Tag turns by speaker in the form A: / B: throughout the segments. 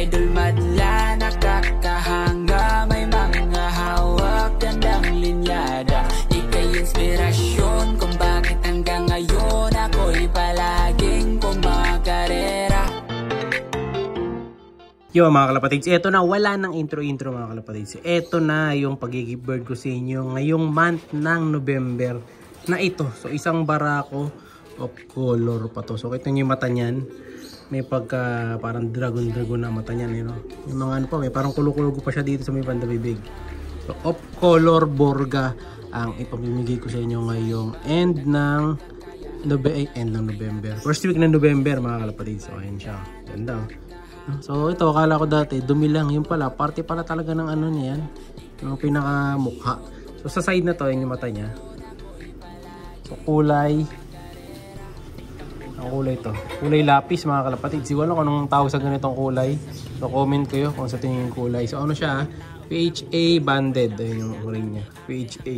A: idol madla, nakakahanga, may mga hawak, gandang linyada. Ika'y inspirasyon kung bakit hanggang ngayon ako'y palaging kumakarera.
B: Yo mga kalapatids, eto na, wala nang intro-intro mga kalapatids. Eto na yung pag-give bird ko sa inyo ngayong month ng November na ito. So isang barako of color pa to. So kita nyo yung mata nyan. May pagka parang dragon na mata nyan. You know? Yung mga ano pa, may parang kulog-kulog pa siya dito sa may bandabibig. So of color Borga ang ipamimigay ko sa inyo ngayong end ng November. First week ng November mga kalapatids. So ayan siya. Ganda oh. So ito, akala ko dati dumi lang, yung pala parte pala talaga ng ano niyan, yung pinaka mukha. So sa side na to, yun yung mata niya. So kulay, ang kulay to, kulay lapis mga kalapatid. Siguro kung anong tawag sa ganitong kulay. So comment kayo kung sa tingin yung kulay. So ano siya, PHA banded, ayun yung ring niya, PHA,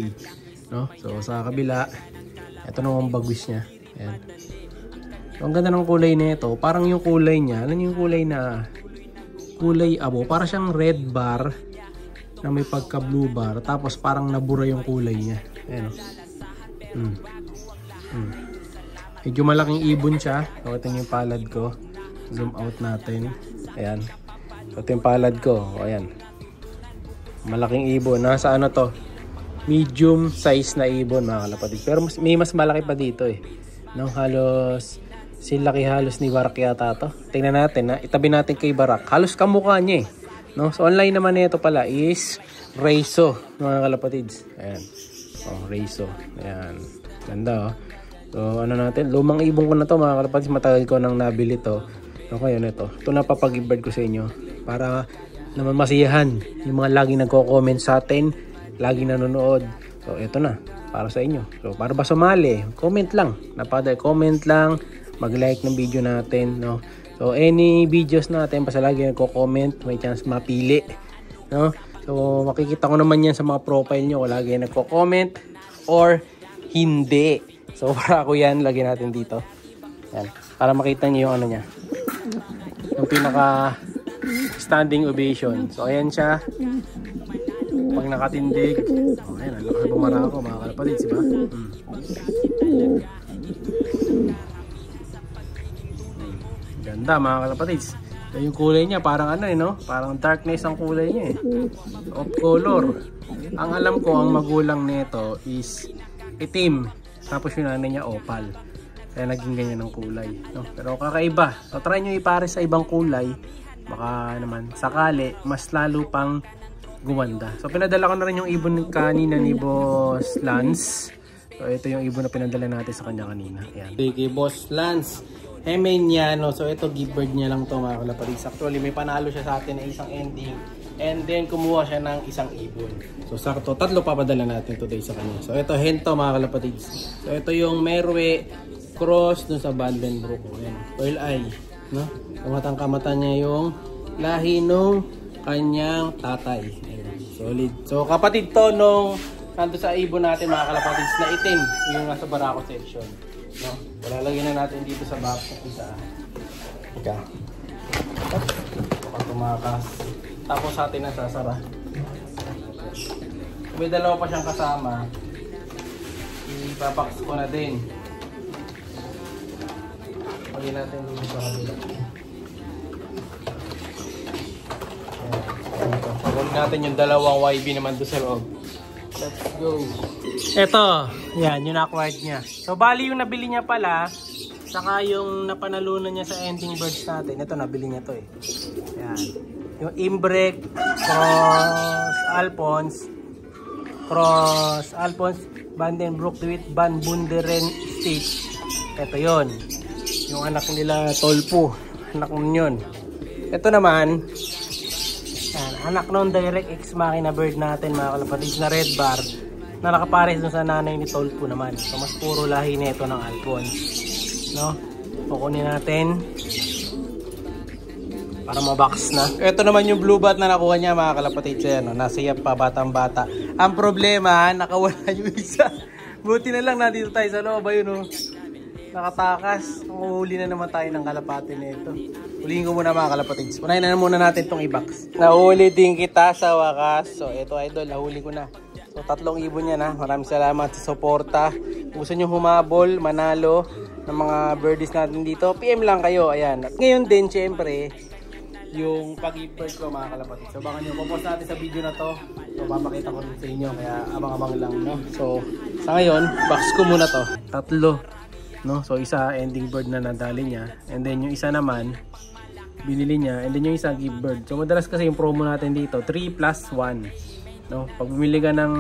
B: no? So sa kabila, ito naman bagwis niya. Ayan. So, ang ganda ng kulay nito, parang yung kulay niya, alam niyo yung kulay na kulay abo, para siyang red bar na may pagka blue bar, tapos parang nabura yung kulay niya. Ayan. Medyo malaking ibon siya. So, ito yung palad ko. Zoom out natin. Ayan. So, ito yung palad ko. O, ayan. Malaking ibon. Nasa ano to? Medium size na ibon mga kalapatid. Pero may mas malaki pa dito eh. No, halos silaki halos ni Barak yata to. Tingnan natin ha. Itabi natin kay Barak. Halos kamukha niya eh. No? So online naman nito pala is Reiso mga kalapatids. Ayan. Oh, Reiso. Ayan. Ganda oh. So ano natin. Lumang ibon ko na to mga kalapatids. Matagal ko nang nabili to. Okay, yun ito. Ito na papag-bird ko sa inyo. Para naman masiyahan. Yung mga laging nagko-comment sa atin. Laging nanonood. So ito na. Para sa inyo. So para ba sumali? Comment lang. Napadal. Comment lang. Mag-like ng video natin, no? So any videos natin basta lagi nagko-comment, may chance mapili, no? So makikita ko naman yan sa mga profile nyo, lagi nagko-comment or hindi. So para ako yan, lagyan natin dito. Yan. Para makita nyo yung ano niya. Yung pinaka standing ovation. So ayan siya. Pag nakatindig. Oh, ayan, ang lakas bumara ako mga kalapatids, diba? Ganda mga kalapatids. So, yung kulay niya parang ano eh, no? Parang darkness ang kulay niya eh. Of color. Ang alam ko, ang magulang nito is itim. Tapos yung nanay niya opal. Kaya naging ganyan ang kulay, no? Pero kakaiba. So try nyo ipare sa ibang kulay. Baka naman sakali mas lalo pang gumanda. So pinadala ko na rin yung ibon kanina ni Boss Lance. So ito yung ibon na pinadala natin sa kanya kanina. Ayan. Kay Boss Lance Emeniano. So ito give bird niya lang to mga kalapatids. Actually may panalo siya sa atin na isang ending. And then kumuha siya ng isang ibon. So sakto, tatlo papadala natin today sa kanya. So ito hento mga kalapatids. So ito yung Merwe cross dun sa Vandenbroek. Ayan. Pearl eye, no? Kamatang-kamata niya yung lahi nung kanyang tatay. Ayan. Solid. So kapatid to nung nando sa ibon natin mga kalapatids na itim. Yung nasa Barako section. No? Lalagyan na natin dito sa box ng isa. Ika. Kapag tumakas. Tapos atin na sasara. May dalawa pa siyang kasama. Ipapax ko na din. Lagyan natin dito sa kabila. Pagod natin yung dalawang YB naman doon sa loob. Let's go. Ito, yan, yung acquired niya. So, bali yung nabili niya pala, saka yung napanalunan niya sa ending birds natin. Ito, nabili niya to eh. Yan. Yung Imbrek, Cross Alphonse, Vandenbroek with Van Bunderen State. Ito yon. Yung anak nila Tolpo. Anak nun yun. Ito naman, yan, anak nun direct ex machina bird natin mga kalapatids na red bar. Na nakapares dun sa nanay ni Tolpo naman. So mas puro lahi nito ng Alphonse, no? Kukunin natin para mabox na. Ito naman yung blue bat na nakuha niya mga kalapatids. Ayan, no? Nasa iyap pa, batang bata. Ang problema, nakawala yung isa. Buti na lang nandito tayo sa loob. Ayun, no? Nakatakas. Huli na naman tayo ng kalapati nito. Hulihin ko muna mga kalapatids. Unahin na muna natin itong i-box. Nahuli din kita sa wakas. So ito idol, nahuli ko na. So 3 ibon yan ha. Maraming salamat sa suporta. Kung gusto nyo humabol, manalo ng mga birdies natin dito, PM lang kayo. Ayan. At ngayon din, syempre, yung pag-give bird ko mga kalapatids. So baka nyo, pupost natin sa video na to. So papakita ko rin sa inyo. Kaya abang-abang lang, no? So sa ngayon, box ko muna to. 3. No? So isa ending bird na nadali niya. And then yung isa naman, binili niya. And then yung isa give bird. So madalas kasi yung promo natin dito, 3+1. No? Pag bumili ka ng...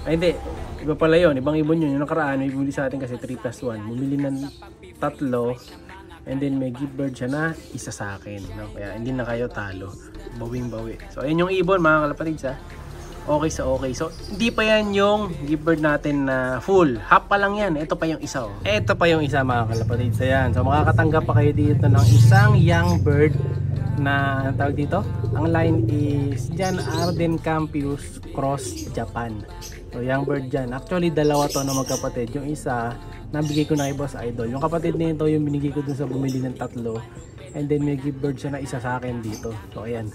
B: Ay hindi, iba pala yun. Ibang ibon yun. Yung nakaraan, may bumili sa atin kasi 3+1. Bumili ng 3. And then may give bird siya na isa sa akin. No? Kaya hindi na kayo talo. Bawing-bawi. So ayun yung ibon mga kalapatids ha. Okay sa okay. So, hindi pa yan yung give bird natin na full. Half pa lang yan. Ito pa yung isa. Oh. Ito pa yung isa mga kalapatids. Ayan. So, makakatanggap pa kayo dito ng isang young bird na tawag dito. Ang line is Jan Arden Campus Cross Japan. So, young bird dyan. Actually, dalawa to na magkapatid. Yung isa, nabigay ko na kay Boss Idol. Yung kapatid nito, yung binigay ko dun sa bumili ng 3. And then, may give bird siya na isa sa akin dito. So, ayan.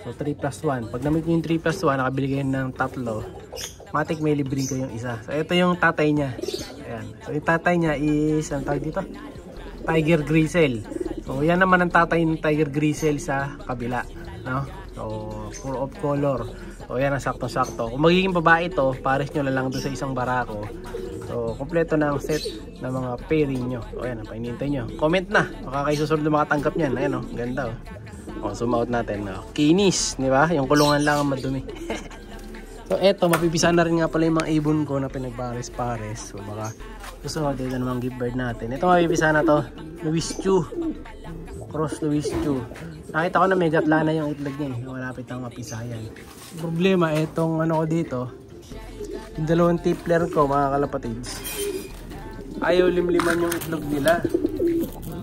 B: So 3+1. Pag namit nyo yung 3+1, nakabili kayo ng 3. Matik may libre ko yung isa. So ito yung tatay niya. Ayan. So yung tatay niya is, ang tawag dito? Tiger Grizzle. So yan naman ang tatay ng Tiger Grizzle sa kabila. No? So full of color. So yan ang sakto-sakto. Kung magiging babae ito, pares nyo lang doon sa isang barako. So kompleto na ang set ng mga pairing nyo. So ayan, painintay nyo. Comment na. Baka kayo susunod na makatanggap nyan. Ayan o, ganda o. Zoom out natin. Kinis, di ba? Yung kulungan lang ang madumi. So eto, mapipisa na rin nga pala yung mga ibon ko na pinagpares-pares. So baka susunod dito namang give bird natin. Ito mapipisa na to. Louis Chu. Cross Louis Chu. Nakita ko na may gatla na yung itlog niya. Malapit nang mapisa yan. Problema, etong ano ko dito. Yung 2 tippler ko mga kalapatids. Ayaw limliman yung itlog nila.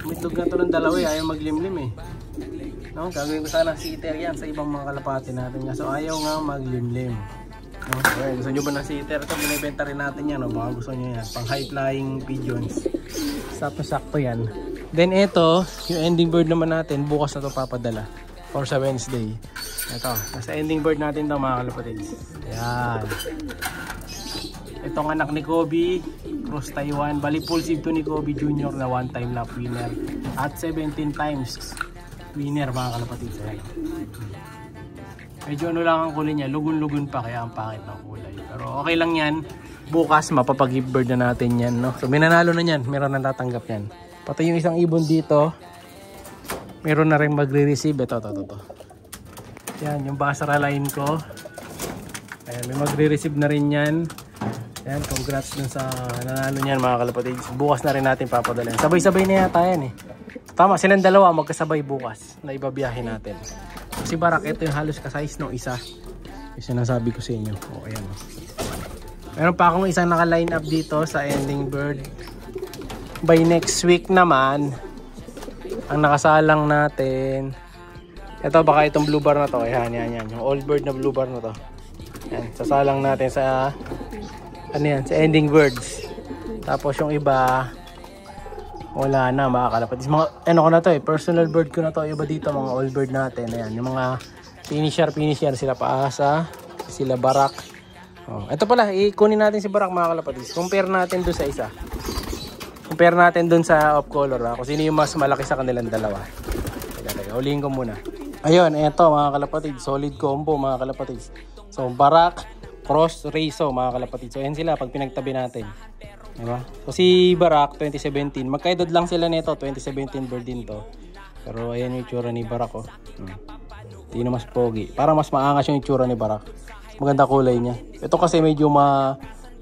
B: Yung itlog na to ng 2 ayaw maglimlim eh. No, gagawin ko sana sitter yan sa ibang mga kalapati natin nga. So ayaw nga maglimlim. No, okay, gusto nyo ba ng sitter? Ito, binibenta rin natin yan. No? Baka gusto nyo yan. Pang high flying pigeons. Sakto-sakto yan. Then ito, yung ending bird naman natin, bukas na ito papadala. For sa Wednesday. Ito, nasa ending bird natin ito mga kalapatids. Ayan. Itong anak ni Kobe, Cross Taiwan. Bali full save to ni Kobe Jr. na 1-time lap winner. At 17 times winner mga kalapatids. Medyo ano lang ang kulay niya, lugun-lugun pa kaya ang pangit ng kulay. Pero okay lang yan. Bukas mapapag-give bird na natin yan, no? So minanalo na yan, meron na tatanggap yan. Pati yung isang ibon dito, meron na rin magre-receive. Ito. Yan, yung basara line ko. Ayan, may magre-receive na rin yan. Ayan, congrats dun sa nanalo niyan mga kalapatids. Bukas na rin natin papadala. Sabay-sabay na yata yan eh. Tama, silang dalawa magkasabay bukas na ibabiyahin natin. Si Barak, ito yung halos ka-size ng isa. Yung sinasabi ko sa inyo. O, ayan. Meron pa akong isang naka-line up dito sa ending bird. By next week naman, ang nakasalang natin, ito baka itong blue bar na to. Ayan. Yung old bird na blue bar na to. Ayan, sasalang natin sa, ano yan, sa ending birds. Tapos yung iba, wala na mga kalapatids. Mga ano ko na to eh, personal bird ko na to. Iba dito mga all bird natin. Ayan, yung mga finisher sila Paasa, sila Barak. Oh, ito pala, ikunin natin si Barak mga kalapatids. Compare natin doon sa isa. Compare natin doon sa off color ha, kung sino yung mas malaki sa kanilang dalawa. Teka, huliin ko muna. Ayun, eto mga kalapatids, solid combo mga kalapatids. So Barak, Cross, Rezo mga kalapatids. So ayan sila pag pinagtabi natin. Diba? So si Barak 2017, magkaedad lang sila nito, 2017 bird din to. Pero ayan yung itsura ni Barak oh. Hindi na mas pogi. Parang mas maangas yung itsura ni Barak. Maganda kulay niya. Ito kasi medyo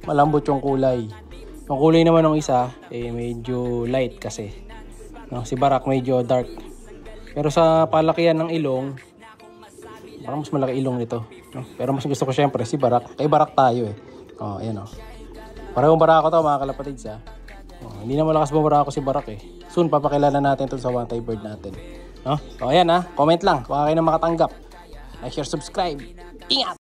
B: malambot yung kulay. Yung kulay naman ng isa eh medyo light kasi. No, si Barak medyo dark. Pero sa palakihan ng ilong, parang mas malaki ilong nito. No? Pero mas gusto ko syempre si Barak. Kay Barak tayo eh. Oh, ayan oh. Parehong barako to mga kalapatids ha. Oh, hindi na malakas bumarako si Barak eh. Soon papakilala natin ito sa one-time bird natin. No? So ayan ha, comment lang. Baka kayo na makatanggap. Like, share, subscribe. Ingat!